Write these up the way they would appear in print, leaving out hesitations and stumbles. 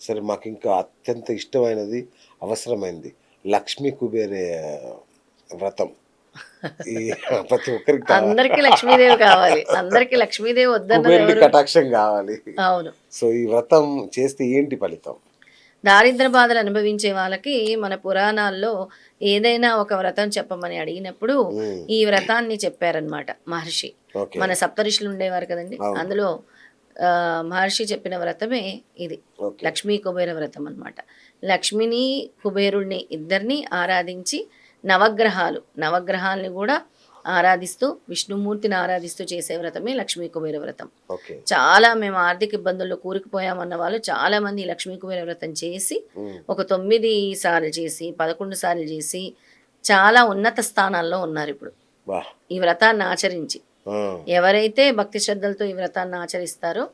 సరే మాకింకా అత్యంత ఇష్టమైనది, అవసరమైంది లక్ష్మీ కుబేరే వ్రతం. ఈ ప్రతి ఒక్కరికి అందరికీ లక్ష్మీదేవి కావాలి. అందరికీ లక్ష్మీదేవి వద్దన్నది కుబేరుడి ఎవరు? కటాక్షం గావాలి. అవును. సో, ఈ వ్రతం చేస్తే ఏంటి ఫలితం? దారిద్ర్య బాధలు అనుభవించే వాళ్ళకి మన పురాణాల్లో ఏదైనా ఒక వ్రతం చెప్పమని అడిగినప్పుడు హ్మ్. ఈ వ్రతాన్ని చెప్పారనమాట మహర్షి. ఓకే. మన సప్తఋషులు ఉండేవారు కదండి, అవును. అందులో మహర్షి చెప్పిన వ్రతమే ఇది. ఓకే. లక్ష్మీ కుబేర వ్రతం అన్నమాట. లక్ష్మిని కుబేరుణ్ణి ఇద్దరిని ఆరాధించి నవగ్రహాలని కూడా ఆరాధిస్తూ విష్ణుమూర్తిని ఆరాధిస్తూ చేసే వ్రతమే లక్ష్మీ కుబేర వ్రతం. ఓకే. చాలా మేము ఆర్థిక ఇబ్బందుల్లో కూరుకుపోయామన్న వాళ్ళు చాలా మంది ఈ లక్ష్మీ కుబేర వ్రతం చేసి హ్మ్. ఒక 9 సార్లు చేసి 11 సార్లు చేసి చాలా ఉన్నత స్థానాల్లో ఉన్నారు ఇప్పుడు వాహ్! ఈ వ్రతాన్ని ఆచరించి. ఆ! ఎవరైతే భక్తి శ్రద్ధలతో ఈ వ్రతాన్ని ఆచరిస్తారో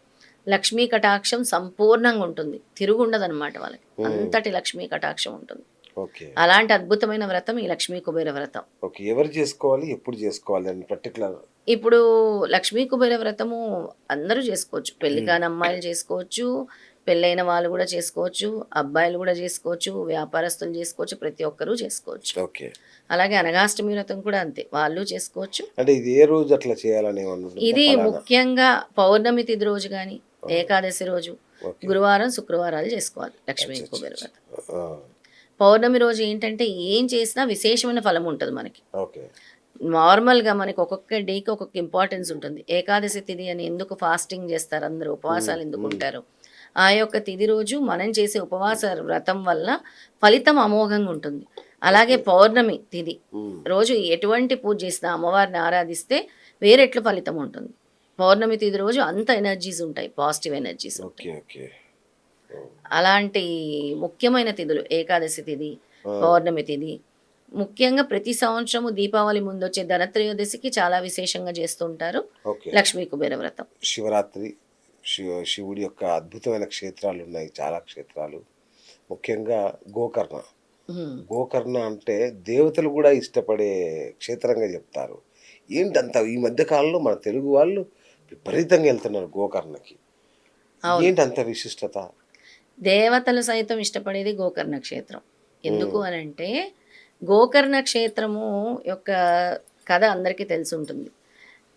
లక్ష్మీ కటాక్షం సంపూర్ణంగా ఉంటుంది, తిరుగుండదన్నమాట వాళ్ళకి. అంతటి లక్ష్మీ కటాక్షం ఉంటుంది. ఓకే. అలాంటి అద్భుతమైన వ్రతం ఈ లక్ష్మీ కుబేర వ్రతం. ఓకే. ఎవరు చేసుకోవాలి? ఎప్పుడు చేసుకోవాలి అని పర్టిక్యులర్ ఇప్పుడు లక్ష్మీ కుబేర వ్రతము అందరూ చేసుకోవచ్చు. పెళ్లి కాని అమ్మాయిలు చేసుకోవచ్చు, పెళ్ళైన వాళ్ళు కూడా చేసుకోవచ్చు, అబ్బాయిలు కూడా చేసుకోవచ్చు, వ్యాపారస్తులు చేసుకోవచ్చు, ప్రతి ఒక్కరూ చేసుకోవచ్చు. ఓకే. అలాగే అనగాష్టమి వ్రతం కూడా అంతే, వాళ్ళు చేసుకోవచ్చు. అంటే ఇది ఏ రోజు అట్లా చేయాలని ఏమన్నా ఉంటుందా? ఇది పలానా. ముఖ్యంగా పౌర్ణమి తిథి రోజు కానీ ఏకాదశి రోజు, ఓకే. గురువారం శుక్రవారాలు చేసుకోవాలి లక్ష్మీ అచ్చచ్చ. కుబేర వ్రతం. ఆ! పౌర్ణమి రోజు ఏంటంటే ఏం చేసినా విశేషమైన ఫలం ఉంటుంది మనకి. ఓకే. నార్మల్గా మనకి ఒక్కొక్క డేకి ఒక్కొక్క ఇంపార్టెన్స్ ఉంటుంది. ఏకాదశి తిథి అని ఎందుకు ఫాస్టింగ్ చేస్తారు, అందరూ ఉపవాసాలు ఎందుకు ఉంటారు, ఆ యొక్క తిథి రోజు మనం చేసే ఉపవాస వ్రతం వల్ల ఫలితం అమోఘంగా ఉంటుంది. అలాగే పౌర్ణమి తిథి హ్మ్. రోజు ఎటువంటి పూజ చేసినా అమ్మవారిని ఆరాధిస్తే వేరెట్లు ఫలితం ఉంటుంది. పౌర్ణమి తిథి రోజు అంత ఎనర్జీస్ ఉంటాయి, పాజిటివ్ ఎనర్జీస్ ఉంటాయి. ఓకే. ఓకే. అలాంటి ముఖ్యమైన తిథులు ఏకాదశి తిథి, ఆ! పౌర్ణమి తిథి. ముఖ్యంగా ప్రతి సంవత్సరము దీపావళి ముందు వచ్చే ధనత్రయోదశికి చాలా విశేషంగా చేస్తుంటారు ఓకే. లక్ష్మీ కుబేర వ్రతం. శివరాత్రి శివుడి యొక్క అద్భుతమైన క్షేత్రాలు ఉన్నాయి. చాలా క్షేత్రాలు. ముఖ్యంగా గోకర్ణ. ఉమ్. గోకర్ణ అంటే దేవతలు కూడా ఇష్టపడే క్షేత్రంగా చెప్తారు. ఏంటంత ఈ మధ్య కాలంలో మన తెలుగు వాళ్ళు విపరీతంగా వెళ్తున్నారు గోకర్ణకి. అవును, ఏంటంత విశిష్టత? దేవతలు సైతం ఇష్టపడేది గోకర్ణ క్షేత్రం. ఎందుకు అని అంటే గోకర్ణ క్షేత్రము యొక్క కథ అందరికీ తెలిసి ఉంటుంది.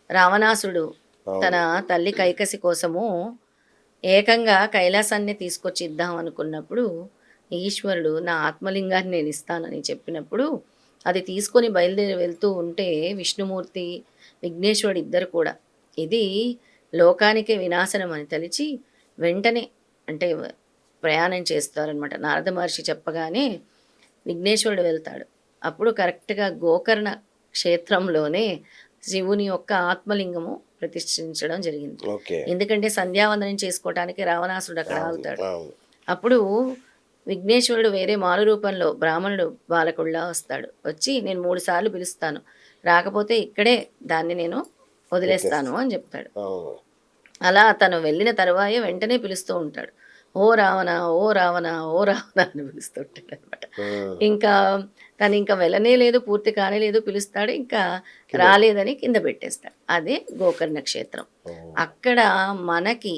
రావణాసుడు తన అవును. తల్లి కైకసి కోసము ఏకంగా కైలాసాన్ని తీసుకొచ్చి ఇద్దాం అనుకున్నప్పుడు ఈశ్వరుడు నా ఆత్మలింగాన్ని నేను ఇస్తానని చెప్పినప్పుడు అది తీసుకొని బయలుదేరి వెళ్తూ ఉంటే విష్ణుమూర్తి విఘ్నేశ్వరుడు ఇద్దరు కూడా ఇది లోకానికే వినాశనం అని తలిచి వెంటనే అంటే ప్రయాణం చేస్తారనమాట. నారద మహర్షి చెప్పగానే విఘ్నేశ్వరుడు వెళ్తాడు. అప్పుడు కరెక్ట్గా గోకర్ణ క్షేత్రంలోనే శివుని యొక్క ఆత్మలింగము ప్రతిష్ఠించడం జరిగింది. ఓకే. ఎందుకంటే సంధ్యావందనం చేసుకోవటానికి రావణాసుడు అక్కడ అవును. ఆగుతాడు. అవును. అప్పుడు విఘ్నేశ్వరుడు వేరే మారు రూపంలో బ్రాహ్మణుడు బాలకుడిలా వస్తాడు. వచ్చి నేను 3 సార్లు పిలుస్తాను, రాకపోతే ఇక్కడే దాన్ని నేను వదిలేస్తాను అని చెప్తాడు. అవును. అలా తను వెళ్ళిన తరువాయే వెంటనే పిలుస్తూ ఉంటాడు. ఓ రావణ, ఓ రావణ, ఓ రావణ అని పిలుస్తూ ఉంటాడు అనమాట. ఆ! ఇంకా తను ఇంకా వెళ్ళనే లేదు, పూర్తి కానే లేదు, పిలుస్తాడు, ఇంకా రాలేదని కింద పెట్టేస్తాడు. అదే గోకర్ణ క్షేత్రం. ఓహ్! అక్కడ మనకి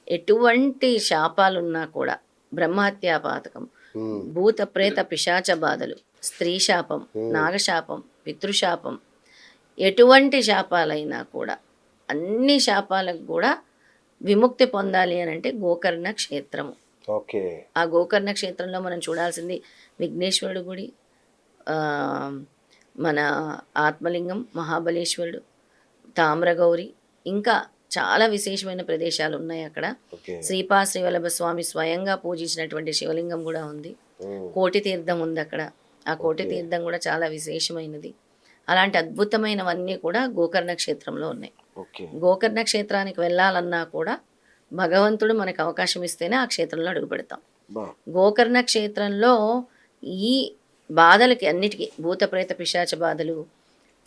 ఎటువంటి శాపాలున్నా కూడా బ్రహ్మహత్యా పాతకం, హ్మ్. భూత ప్రేత పిశాచ బాధలు, స్త్రీ శాపం, నాగశాపం, పితృశాపం, ఎటువంటి శాపాలైనా కూడా అన్ని శాపాలకు కూడా విముక్తి పొందాలి అని అంటే గోకర్ణ క్షేత్రము. ఓకే. ఆ గోకర్ణ క్షేత్రంలో మనం చూడాల్సింది విఘ్నేశ్వరుడు గుడి, ఆ, మన ఆత్మలింగం, మహాబలేశ్వరుడు, తామ్రగౌరి, ఇంకా చాలా విశేషమైన ప్రదేశాలు ఉన్నాయి అక్కడ. ఓకే. శ్రీవల్లభ స్వామి స్వయంగా పూజించినటువంటి శివలింగం కూడా ఉంది. హ్మ్. కోటి తీర్థం ఉంది అక్కడ. ఆ కోటి ఓకే. తీర్థం కూడా చాలా విశేషమైనది. అలాంటి అద్భుతమైనవన్నీ కూడా గోకర్ణ క్షేత్రంలో ఉన్నాయి. ఓకే. గోకర్ణ క్షేత్రానికి వెళ్ళాలన్నా కూడా భగవంతుడు మనకు అవకాశం ఇస్తేనే ఆ క్షేత్రంలో అడుగు పెడతాం. బా! గోకర్ణ క్షేత్రంలో ఈ బాధలకి అన్నిటికీ భూత ప్రేత పిశాచ బాధలు,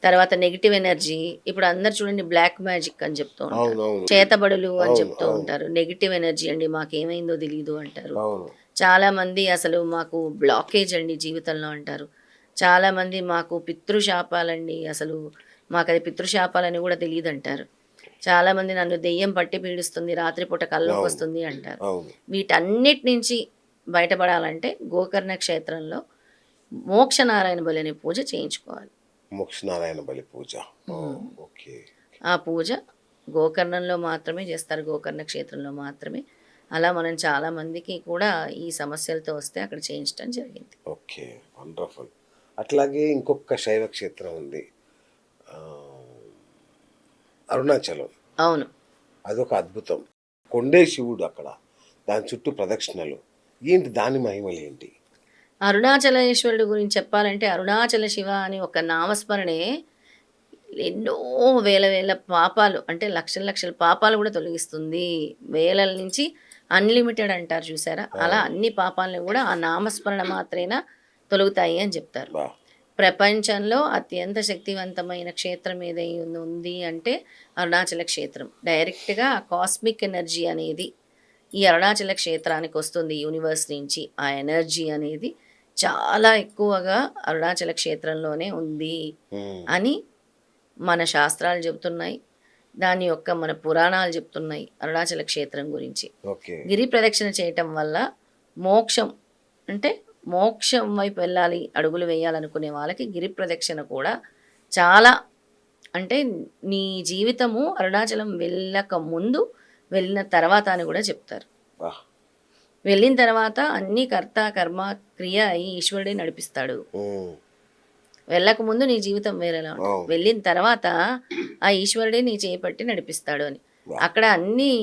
తర్వాత నెగిటివ్ ఎనర్జీ, ఇప్పుడు అందరు చూడండి బ్లాక్ మ్యాజిక్ అని చెప్తూ ఉంటారు, అవునవును. చేతబడులు అని అవును. చెప్తూ అవును. ఉంటారు. నెగిటివ్ ఎనర్జీ అండి, మాకేమైందో తెలియదు అంటారు. అవును. చాలామంది అసలు మాకు బ్లాకేజ్ అండి జీవితంలో అంటారు. చాలామంది మాకు పితృశాపాలండి, అసలు మాకు అది పితృశాపాలని కూడా తెలియదు అంటారు. చాలామంది నన్ను దెయ్యం పట్టి పీడిస్తుంది, రాత్రిపూట కల్లోకి అవును. వస్తుంది అంటారు. అవును. వీటన్నిటి నుంచి బయటపడాలంటే గోకర్ణ క్షేత్రంలో మోక్షనారాయణ బలి అనే పూజ చేయించుకోవాలి. మోక్షనారాయణ బలి పూజ. ఓకే. ఆ పూజ గోకర్ణంలో మాత్రమే చేస్తారు, గోకర్ణ క్షేత్రంలో మాత్రమే. అలా మనం చాలామందికి కూడా ఈ సమస్యలతో వస్తే అక్కడ చేయించడం జరిగింది. Okay, wonderful. అట్లాగే ఇంకొక శైవ క్షేత్రం ఉంది, ఆ, అరుణాచలం. అవును. అదొక అద్భుతం. కొండే శివుడు అక్కడ, దాని చుట్టూ ప్రదక్షిణలు. ఏంటి దాని మహిమలు ఏంటి? అరుణాచలేశ్వరుడు గురించి చెప్పాలంటే అరుణాచల శివ అని ఒక నామస్మరణే ఎన్నో వేల వేల పాపాలు, అంటే లక్షల లక్షల పాపాలు కూడా తొలగిస్తుంది. వేల నుంచి అన్లిమిటెడ్ అంటారు చూసారా, అలా అన్ని పాపాలను కూడా ఆ నామస్మరణ మాత్రేనా తొలగుతాయి అని చెప్తారు. బా. ప్రపంచంలో అత్యంత శక్తివంతమైన క్షేత్రం ఏదైనా ఉంది అంటే అరుణాచల క్షేత్రం. డైరెక్ట్గా కాస్మిక్ ఎనర్జీ అనేది ఈ అరుణాచల క్షేత్రానికి వస్తుంది, యూనివర్స్ నుంచి. ఆ ఎనర్జీ అనేది చాలా ఎక్కువగా అరుణాచల క్షేత్రంలోనే ఉంది అని మన శాస్త్రాలు చెబుతున్నాయి. దాని యొక్క మన పురాణాలు చెప్తున్నాయి అరుణాచల క్షేత్రం గురించి. ఓకే. గిరి ప్రదక్షిణ చేయటం వల్ల మోక్షం, అంటే మోక్షం వైపు వెళ్ళాలి, అడుగులు వేయాలనుకునే వాళ్ళకి గిరి ప్రదక్షిణ కూడా చాలా, అంటే నీ జీవితము అరుణాచలం వెళ్ళక ముందు వెళ్ళిన తర్వాత అని కూడా చెప్తారు. బా. వెళ్ళిన తర్వాత అన్ని కర్త కర్మ క్రియ అయి ఈశ్వరుడే నడిపిస్తాడు. వెళ్ళక ముందు నీ జీవితం వేరేలా ఉంటుంది, వెళ్ళిన తర్వాత ఆ ఈశ్వరుడే నీ చేపట్టి నడిపిస్తాడు అని. అక్కడ అన్ని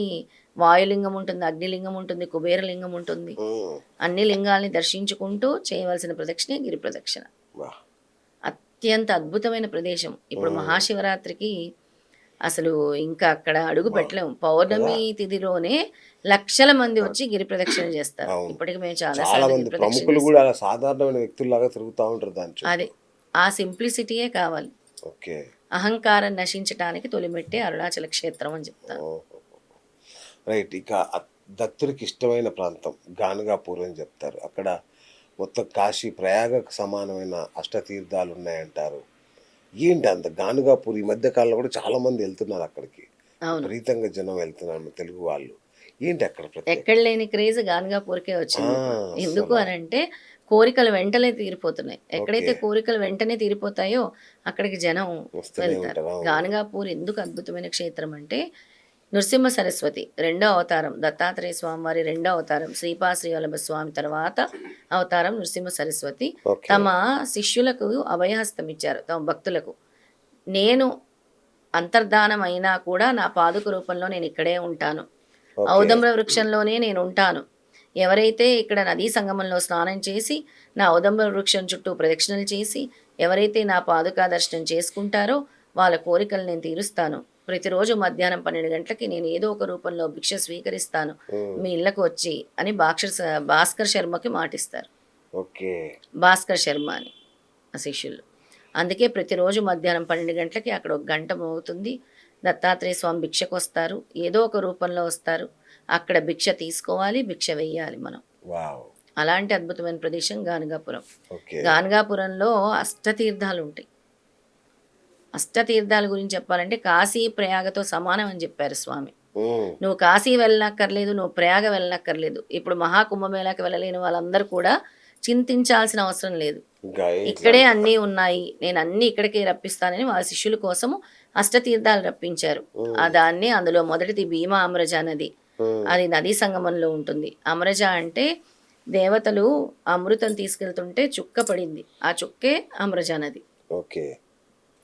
వాయులింగం ఉంటుంది, అగ్నిలింగం ఉంటుంది, కుబేరలింగం ఉంటుంది. అన్ని లింగాల్ని దర్శించుకుంటూ చేయవలసిన ప్రదక్షిణే గిరి ప్రదక్షిణ. అత్యంత అద్భుతమైన ప్రదేశం. ఇప్పుడు మహాశివరాత్రికి అసలు ఇంకా అక్కడ అడుగు పెట్టలేము. పౌర్ణమి తిథిలోనే లక్షల మంది వచ్చి గిరి ప్రదక్షిణ చేస్తారు. ఇప్పటికి మేము చాలా మంది ప్రముఖులు కూడా సాధారణమైన వ్యక్తుల్లాగా తిరుగుతూ ఉంటారు దాని చుట్టూ. అదే ఆ సింప్లిసిటీయే కావాలి. ఓకే. అహంకారం నశించడానికి తొలిమెట్టే అరుణాచల క్షేత్రం అని చెప్తాను. రైట్. ఇక దత్తుడికి ఇష్టమైన ప్రాంతం గానుగాపూర్ అని చెప్తారు. అక్కడ మొత్తం కాశీ ప్రయాగకు సమానమైన అష్టతీర్థాలు ఉన్నాయంటారు. ఏంటి అంత గానుగాపూర్? ఈ మధ్య కాలంలో కూడా చాలా మంది వెళ్తున్నారు అక్కడికి, విపరీతంగా జనం వెళ్తున్నారు మన తెలుగు వాళ్ళు. ఏంటి అక్కడ ఎక్కడ లేని క్రేజ్ గానుగాపూర్కే వచ్చింది. ఎందుకు అని అంటే కోరికలు వెంటనే తీరిపోతున్నాయి. ఎక్కడైతే కోరికలు వెంటనే తీరిపోతాయో అక్కడికి జనం వెళ్తారు. గానుగాపూర్ ఎందుకు అద్భుతమైన క్షేత్రం అంటే నృసింహ సరస్వతి రెండో అవతారం, దత్తాత్రేయ స్వామి వారి రెండో అవతారం, శ్రీవల్లభ స్వామి తర్వాత అవతారం నృసింహ సరస్వతి తమ శిష్యులకు అభయహస్తం ఇచ్చారు, తమ భక్తులకు. నేను అంతర్ధానం అయినా కూడా నా పాదుక రూపంలో నేను ఇక్కడే ఉంటాను, ఔదంబర వృక్షంలోనే నేను ఉంటాను. ఎవరైతే ఇక్కడ నదీ సంగమంలో స్నానం చేసి నా ఔదంబర వృక్షం చుట్టూ ప్రదక్షిణలు చేసి ఎవరైతే నా పాదుకా దర్శనం చేసుకుంటారో వాళ్ళ కోరికలు నేను తీరుస్తాను. ప్రతిరోజు మధ్యాహ్నం 12 గంటలకి నేను ఏదో ఒక రూపంలో భిక్ష స్వీకరిస్తాను మీ ఇళ్ళకు వచ్చి అని భాస్కర్ శర్మకి మాటిస్తారు. భాస్కర్ శర్మ అని ఆ శిష్యులు. అందుకే ప్రతిరోజు మధ్యాహ్నం 12 గంటలకి అక్కడ 1 గంట మోగుతుంది. దత్తాత్రేయ స్వామి భిక్షకు వస్తారు, ఏదో ఒక రూపంలో వస్తారు. అక్కడ భిక్ష తీసుకోవాలి, భిక్ష వెయ్యాలి మనం. అలాంటి అద్భుతమైన ప్రదేశం గానుగాపురం. గానుగాపురంలో అష్టతీర్థాలు ఉంటాయి. అష్టతీర్థాల గురించి చెప్పాలంటే కాశీ ప్రయాగతో సమానం అని చెప్పారు స్వామి. నువ్వు కాశీ వెళ్ళనక్కర్లేదు, నువ్వు ప్రయాగ వెళ్ళనక్కర్లేదు. ఇప్పుడు మహాకుంభమేళాకి వెళ్ళలేని వాళ్ళందరూ కూడా చింతించాల్సిన అవసరం లేదు. ఇక్కడే అన్నీ ఉన్నాయి, నేను అన్నీ ఇక్కడికే రప్పిస్తానని వాళ్ళ శిష్యుల కోసము అష్టతీర్థాలు రప్పించారు. దాన్ని అందులో మొదటిది భీమా అమరజ నది. అది నదీ సంగమంలో ఉంటుంది. అమరజ అంటే దేవతలు అమృతం తీసుకెళ్తుంటే చుక్క పడింది, ఆ చుక్కే అమరజ నది.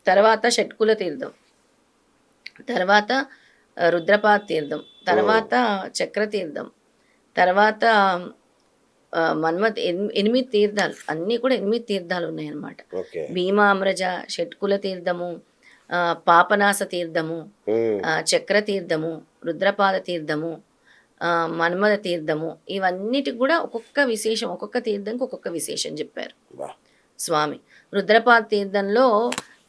తర్వాత షట్కుల తీర్థం, తర్వాత రుద్రపాద తీర్థం, తర్వాత చక్రతీర్థం, తర్వాత మన్మథ్. 8 తీర్థాలు, అన్నీ కూడా 8 తీర్థాలు ఉన్నాయన్నమాట. భీమా అమరజ, షట్కుల తీర్థము, పాపనాశ తీర్థము, చక్ర తీర్థము, రుద్రపాద తీర్థము, మన్మథ తీర్థము. ఇవన్నిటికి కూడా ఒక్కొక్క విశేషం, ఒక్కొక్క తీర్థంకి ఒక్కొక్క విశేషం చెప్పారు స్వామి. రుద్రపాద తీర్థంలో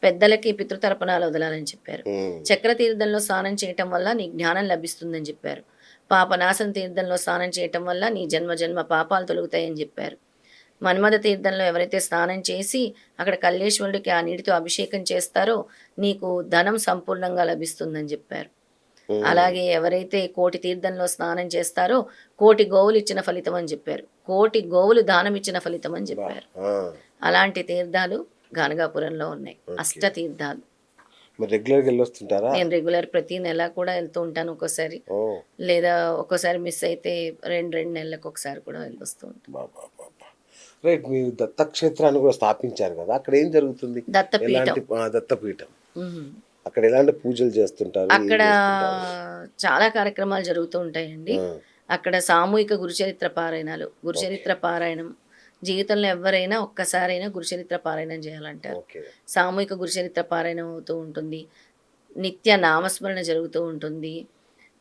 పెద్దలకి పితృతర్పణాలు వదలాలని చెప్పారు. చక్ర తీర్థంలో స్నానం చేయటం వల్ల నీ జ్ఞానం లభిస్తుందని చెప్పారు. పాపనాశన తీర్థంలో స్నానం చేయటం వల్ల నీ జన్మ పాపాలు తొలుగుతాయని చెప్పారు. మన్మథ తీర్థంలో ఎవరైతే స్నానం చేసి అక్కడ కల్లేశ్వరుడికి ఆ నీటితో అభిషేకం చేస్తారో నీకు ధనం సంపూర్ణంగా లభిస్తుందని చెప్పారు. అలాగే ఎవరైతే కోటి తీర్థంలో స్నానం చేస్తారో కోటి గోవులు ఇచ్చిన ఫలితం అని చెప్పారు, కోటి గోవులు దానం ఇచ్చిన ఫలితం అని చెప్పారు. ఆ, అలాంటి తీర్థాలు గానగాపురంలో ఉన్నాయి, ఓకే. అష్ట తీర్థాలు. మీరు రెగ్యులర్గా వెళ్ళొస్తుంటారా? నేను రెగ్యులర్ ప్రతి నెల కూడా వెళ్తూ ఉంటాను, ఒక్కోసారి ఓ లేదా ఒక్కోసారి మిస్ అయితే రెండు నెలలకు ఒకసారి కూడా వెళ్ళొస్తూ ఉంటాను. బాబా బాబా. రైట్, మీరు దత్తక్షేత్రాన్ని కూడా స్థాపించారు కదా, అక్కడ ఏం జరుగుతుంది? దత్తపీఠం. ఎలాంటి దత్తపీఠం, మ్మ్. అక్కడ ఎలాంటి పూజలు చేస్తుంటారు? ఏం అక్కడ చేస్తుంటారు? చాలా కార్యక్రమాలు జరుగుతూ ఉంటాయండి. ఆ, అక్కడ సామూహిక గురుచరిత్ర పారాయణాలు, గురుచరిత్ర పారాయణం జీవితంలో ఎవరైనా ఒక్కసారైనా గురుచరిత్ర పారాయణం చేయాలంటారు. ఓకే. సామూహిక గురుచరిత్ర పారాయణం అవుతూ ఉంటుంది, నిత్య నామస్మరణ జరుగుతూ ఉంటుంది,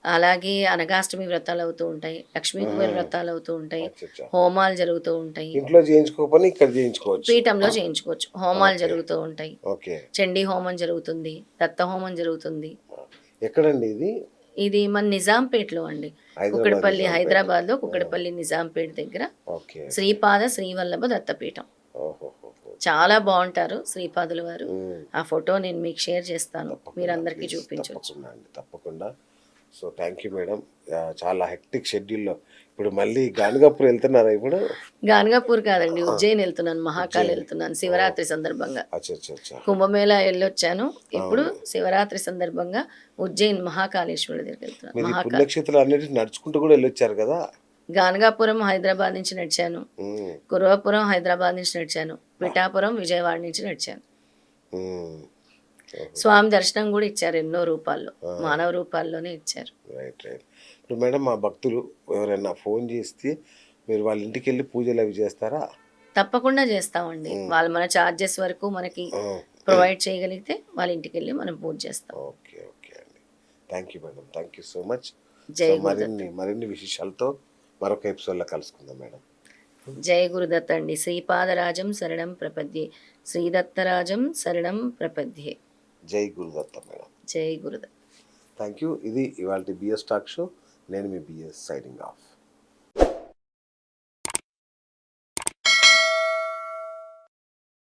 అలాగే అనగాష్టమి వ్రతాలు అవుతూ ఉంటాయి, లక్ష్మీ కుబేర వ్రతాలు అవుతూ ఉంటాయి, అచ్చచ్చా. హోమాలు జరుగుతూ ఉంటాయి, ఇంట్లో చేయించుకోకపోయినా ఇక్కడ చేయించుకోవచ్చు. పీఠంలో చేయించుకోవచ్చు, హోమాలు ఓకే. జరుగుతూ ఉంటాయి, ఓకే. చండీ హోమం జరుగుతుంది, దత్త హోమం జరుగుతుంది. ఎక్కడండి ఇది? ఇది మన నిజాంపేటలో అండి, హైదరాబాద్ కుక్కడపల్లి, నిజాంపేట. హైదరాబాద్లో కుక్కడపల్లి నిజాంపేట దగ్గర ఓకే. శ్రీపాద శ్రీవల్లభ దత్తపీఠం. ఓహోహోహో. చాలా బాగుంటారు శ్రీపాదుల వారు. ఉమ్. ఆ ఫోటో నేను మీకు షేర్ చేస్తాను, తప్పకుండా, మీరందరికీ please, చూపించవచ్చు. తప్పకుండా అండి, తప్పకుండా. So thank you madam. చాలా హెక్టిక్ షెడ్యూల్లో ఇప్పుడు మళ్ళీ గానగాపూర్ వెళ్తున్నారా ఇప్పుడు? గానగాపూర్ కాదండి, ఉజ్జయిన్ వెళ్తున్నాను, మహాకాల్ వెళ్తున్నాను శివరాత్రి సందర్భంగా. అచ్చచ్చా. కుంభమేళా వెళ్ళొచ్చాను, ఇప్పుడు శివరాత్రి సందర్భంగా ఉజ్జయిన్ మహాకాళేశ్వరుడి దగ్గరికి వెళ్తున్నాను. మీరు ఈ మహాకాల్ పుణ్యక్షేత్రాలు అన్నిటి నడుచుకుంటూ కూడా వెళ్ళొచ్చారు కదా? గానగాపురం హైదరాబాద్ నుంచి నడిచాను, ఉమ్, కురవపురం హైదరాబాద్ నుంచి నడిచాను, పిఠాపురం విజయవాడ నుంచి నడిచాను. ఉమ్. స్వామి దర్శనం కూడా ఇచ్చారు, ఎన్నో రూపాల్లో, మానవ రూపాల్లోనే ఇచ్చారు. Right right. ఇప్పుడు మేడం, మా భక్తులు ఎవరైనా ఫోన్ చేస్తే మీరు వాళ్ళ ఇంటికి వెళ్ళి పూజలు అవి చేస్తారా? తప్పకుండా చేస్తామండి, వాళ్ళు మన ఛార్జెస్ వరకు మనకి ఆ, ప్రొవైడ్ చేయగలిగితే వాళ్ళ ఇంటికి వెళ్ళి మనం పూజ చేస్తాం. ఓకే ఓకే అండి. Thank you madam, thank you so much. జై సో మరిన్ని విశేషాలతో మరొక ఎపిసోడ్లో కలుసుకుందాం మేడం. జయ గురుదత్త అండి. శ్రీపాదరాజం శరణం ప్రపద్యే, శ్రీదత్తరాజం శరణం ప్రపద్యే. జై గురుదత్త మేడం. జై గురుదత్త. Thank you. ఇది ఇవాళ బిఎస్ టాక్ షో. నేను మీ బిఎస్ సైనింగ్ ఆఫ్.